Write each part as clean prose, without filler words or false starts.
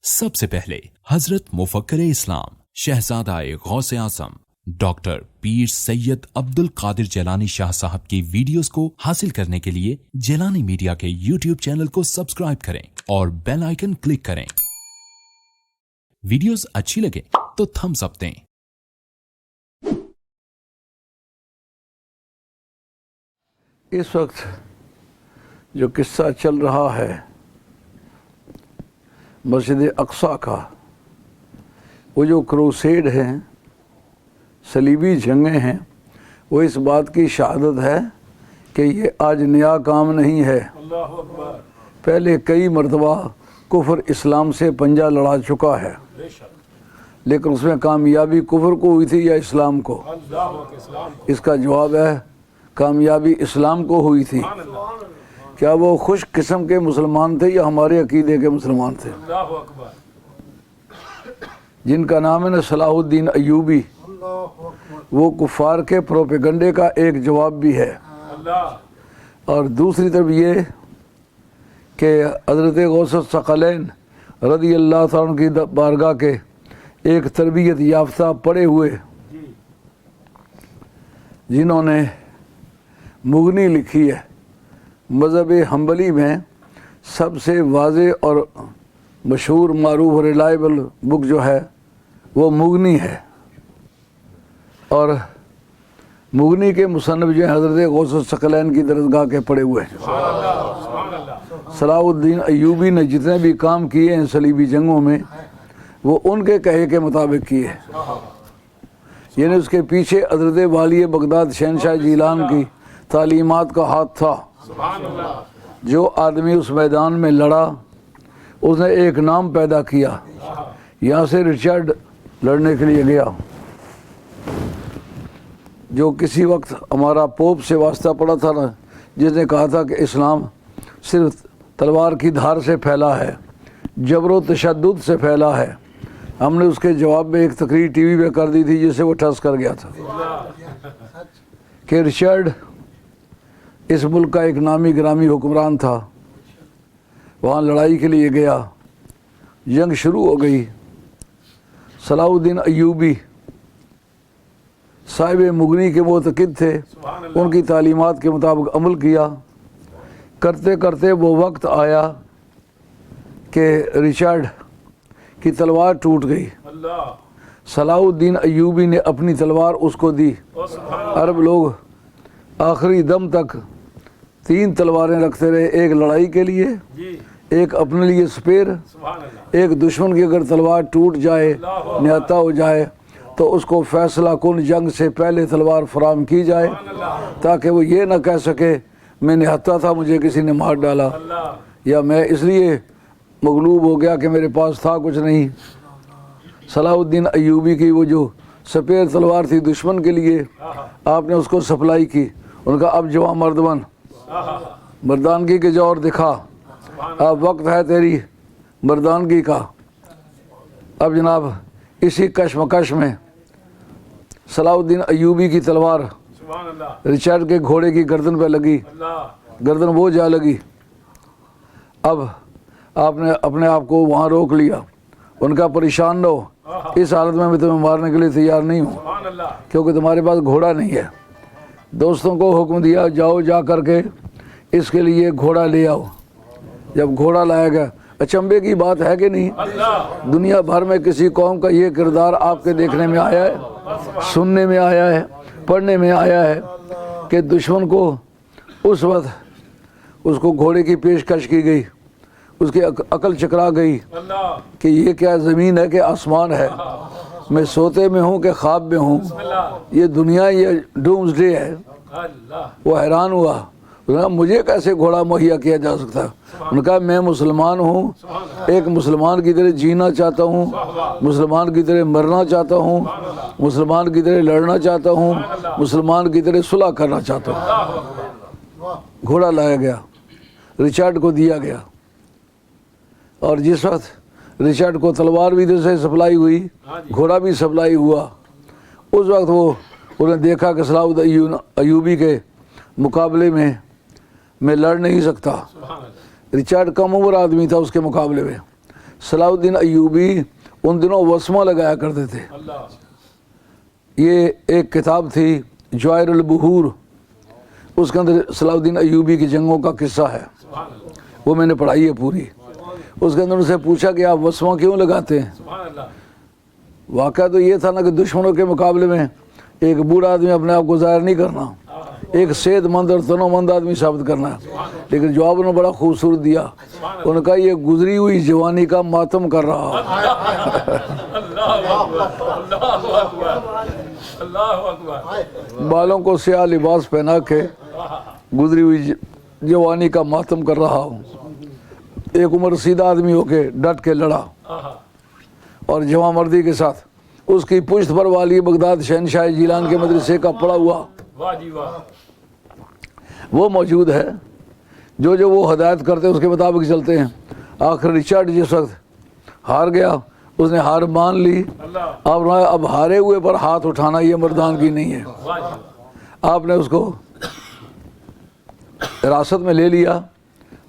سب سے پہلے حضرت مفکر اسلام شہزادہ غوث اعظم ڈاکٹر پیر سید عبد القادر جیلانی شاہ صاحب کی ویڈیوز کو حاصل کرنے کے لیے جیلانی میڈیا کے یوٹیوب چینل کو سبسکرائب کریں اور بیل آئیکن کلک کریں۔ ویڈیوز اچھی لگے تو تھمز اپ دیں۔ اس وقت جو قصہ چل رہا ہے مسجد اقصیٰ کا، وہ جو کروسیڈ ہیں، صلیبی جنگیں ہیں، وہ اس بات کی شہادت ہے کہ یہ آج نیا کام نہیں ہے۔ پہلے کئی مرتبہ کفر اسلام سے پنجہ لڑا چکا ہے، لیکن اس میں کامیابی کفر کو ہوئی تھی یا اسلام کو؟ اس کا جواب ہے کامیابی اسلام کو ہوئی تھی۔ کیا وہ خوش قسم کے مسلمان تھے یا ہمارے عقیدے کے مسلمان تھے؟ جن کا نام ہے صلاح الدین ایوبی، وہ کفار کے پروپیگنڈے کا ایک جواب بھی ہے۔ اور دوسری طرف یہ کہ حضرت غوث الثقلین رضی اللہ تعالیٰ کی بارگاہ کے ایک تربیت یافتہ پڑھے ہوئے جنہوں نے مغنی لکھی ہے، مذہب حنبلی میں سب سے واضح اور مشہور معروف اور ریلائبل بک جو ہے وہ مغنی ہے، اور مغنی کے مصنف جو ہیں حضرت غوث الثقلین کی درسگاہ کے پڑھے ہوئے ہیں۔ صلاح الدین ایوبی نے جتنے بھی کام کیے ہیں صلیبی جنگوں میں، وہ ان کے کہے کے مطابق کیے، یعنی اس کے پیچھے حضرت والی بغداد شہنشاہ جیلان کی تعلیمات کا ہاتھ تھا۔ جو آدمی اس میدان میں لڑا، اس نے ایک نام پیدا کیا۔ یہاں سے رچرڈ لڑنے کے لیے گیا، جو کسی وقت ہمارا پوپ سے واسطہ پڑا تھا نا، جس نے کہا تھا کہ اسلام صرف تلوار کی دھار سے پھیلا ہے، جبر و تشدد سے پھیلا ہے۔ ہم نے اس کے جواب میں ایک تقریر ٹی وی پہ کر دی تھی جس سے وہ ٹھس کر گیا تھا کہ رچرڈ اس ملک کا ایک نامی گرامی حکمران تھا، وہاں لڑائی کے لیے گیا، جنگ شروع ہو گئی۔ صلاح الدین ایوبی صاحب مغنی کے معتقد تھے، ان کی تعلیمات کے مطابق عمل کیا۔ کرتے کرتے وہ وقت آیا کہ رچرڈ کی تلوار ٹوٹ گئی۔ صلاح الدین ایوبی نے اپنی تلوار اس کو دی۔ عرب لوگ آخری دم تک 3 تلواریں رکھتے رہے، ایک لڑائی کے لیے، ایک اپنے لیے سپیر، ایک دشمن کی اگر تلوار ٹوٹ جائے، نہتا ہو جائے تو اس کو فیصلہ کن جنگ سے پہلے تلوار فراہم کی جائے، تاکہ وہ یہ نہ کہہ سکے میں نہتا تھا، مجھے کسی نے مار ڈالا، یا میں اس لیے مغلوب ہو گیا کہ میرے پاس تھا کچھ نہیں۔ صلاح الدین ایوبی کی وہ جو سپیر تلوار تھی دشمن کے لیے، آپ نے اس کو سپلائی کی۔ ان کا اب جوان مرد بن، مردانگی کے جوہر دکھا، اب وقت ہے تیری مردانگی کا۔ اب جناب اسی کشمکش میں صلاح الدین ایوبی کی تلوار رچرڈ کے گھوڑے کی گردن پہ لگی، گردن وہ جا لگی۔ اب آپ نے اپنے آپ کو وہاں روک لیا۔ ان کا پریشان نہ ہو، اس حالت میں تمہیں مارنے کے لیے تیار نہیں ہوں، کیونکہ تمہارے پاس گھوڑا نہیں ہے۔ دوستوں کو حکم دیا جاؤ جا کر کے اس کے لیے گھوڑا لے آؤ۔ جب گھوڑا لایا گیا، اچنبے کی بات ہے کہ نہیں، دنیا بھر میں کسی قوم کا یہ کردار آپ کے دیکھنے میں آیا ہے، سننے میں آیا ہے، پڑھنے میں آیا ہے کہ دشمن کو اس وقت اس کو گھوڑے کی پیشکش کی گئی، اس کی عقل چکرا گئی کہ یہ کیا زمین ہے کہ آسمان ہے، میں سوتے میں ہوں کہ خواب میں ہوں، یہ دنیا یہ ڈومز ڈے ہے۔ وہ حیران ہوا، مجھے کیسے گھوڑا مہیا کیا جا سکتا ہے؟ انہوں نے کہا میں مسلمان ہوں، ایک مسلمان کی طرح جینا چاہتا ہوں، مسلمان کی طرح مرنا چاہتا ہوں، مسلمان کی طرح لڑنا چاہتا ہوں، مسلمان کی طرح صلح کرنا چاہتا ہوں۔ گھوڑا لایا گیا، رچرڈ کو دیا گیا، اور جس وقت رچرڈ کو تلوار بھی سے سپلائی ہوئی، گھوڑا بھی سپلائی ہوا، اس وقت انہیں دیکھا کہ صلاح الدین ایوبی کے مقابلے میں لڑ نہیں سکتا۔ رچرڈ کم عمر آدمی تھا اس کے مقابلے میں، صلاح الدین ایوبی ان دنوں وسمہ لگایا کرتے تھے. یہ ایک کتاب تھی جواہر البحور، اس کے اندر صلاح الدین ایوبی کی جنگوں کا قصہ ہے، وہ میں نے پڑھائی ہے پوری. اس کے اندر ان سے پوچھا کہ آپ وسمہ کیوں لگاتے ہیں؟ واقعہ تو یہ تھا نا کہ دشمنوں کے مقابلے میں ایک بوڑھا آدمی اپنے آپ کو ظاہر نہیں کرنا، ایک صحت مند اور تنو مند آدمی ثابت کرنا ہے. لیکن جواب انہوں نے بڑا خوبصورت دیا، انہوں نے کہا یہ گزری ہوئی جوانی کا ماتم کر رہا. بالوں کو سیاہ لباس پہنا کے گزری ہوئی جوانی کا ماتم کر رہا ہوں. ایک عمر رسیدہ آدمی ہو کے ڈٹ کے لڑا اور جواں مردی کے ساتھ. اس کی پشت پر والی بغداد شہنشاہ جیلان کے مدرسے کا پڑا ہوا وہ موجود ہے، جو وہ ہدایت کرتے اس کے مطابق چلتے ہیں. آخر رچرڈ جس وقت ہار گیا اس نے ہار مان لی. اب ہارے ہوئے پر ہاتھ اٹھانا یہ مردانگی نہیں ہے. آپ نے اس کو حراست میں لے لیا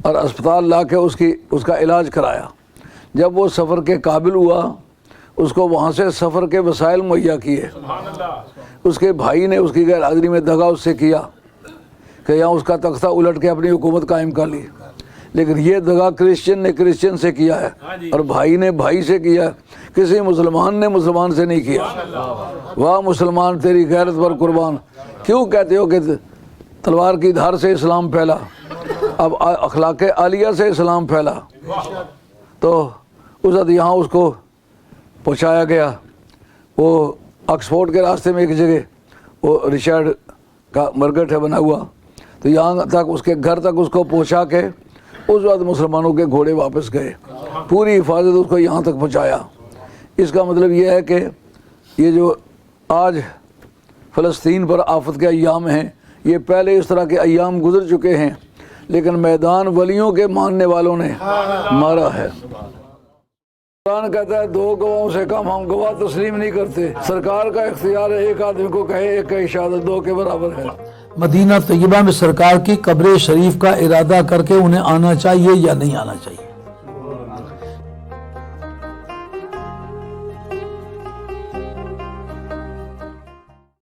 اور اسپتال لا کے اس کا علاج کرایا. جب وہ سفر کے قابل ہوا اس کو وہاں سے سفر کے وسائل مہیا کیے. اس کے بھائی نے اس کی غیر حاضری میں دغا اس سے کیا کہ یہاں اس کا تختہ الٹ کے اپنی حکومت قائم کر لی. لیکن یہ دغا کرسچن نے کرسچن سے کیا ہے اور بھائی نے بھائی سے کیا ہے، کسی مسلمان نے مسلمان سے نہیں کیا. واہ مسلمان تیری غیرت پر قربان. کیوں کہتے ہو کہ تلوار کی دھار سے اسلام پھیلا، اب اخلاق عالیہ سے اسلام پھیلا؟ تو اس وقت یہاں اس کو پہنچایا گیا. وہ آکسفورڈ کے راستے میں ایک جگہ وہ رچرڈ کا مرگٹ ہے بنا ہوا، تو یہاں تک اس کے گھر تک اس کو پہنچا کے اس وقت مسلمانوں کے گھوڑے واپس گئے. پوری حفاظت اس کو یہاں تک پہنچایا. اس کا مطلب یہ ہے کہ یہ جو آج فلسطین پر آفت کے ایام ہیں یہ پہلے اس طرح کے ایام گزر چکے ہیں، لیکن میدان ولیوں کے ماننے والوں نے مارا ہے. قرآن کہتا ہے 2 گواہوں سے کم ہم گواہ تسلیم نہیں کرتے. سرکار کا اختیار ہے، ایک آدمی کو کہے ایک کا شہادت 2 کے برابر ہے. مدینہ طیبہ میں سرکار کی قبر شریف کا ارادہ کر کے انہیں آنا چاہیے یا نہیں آنا چاہیے؟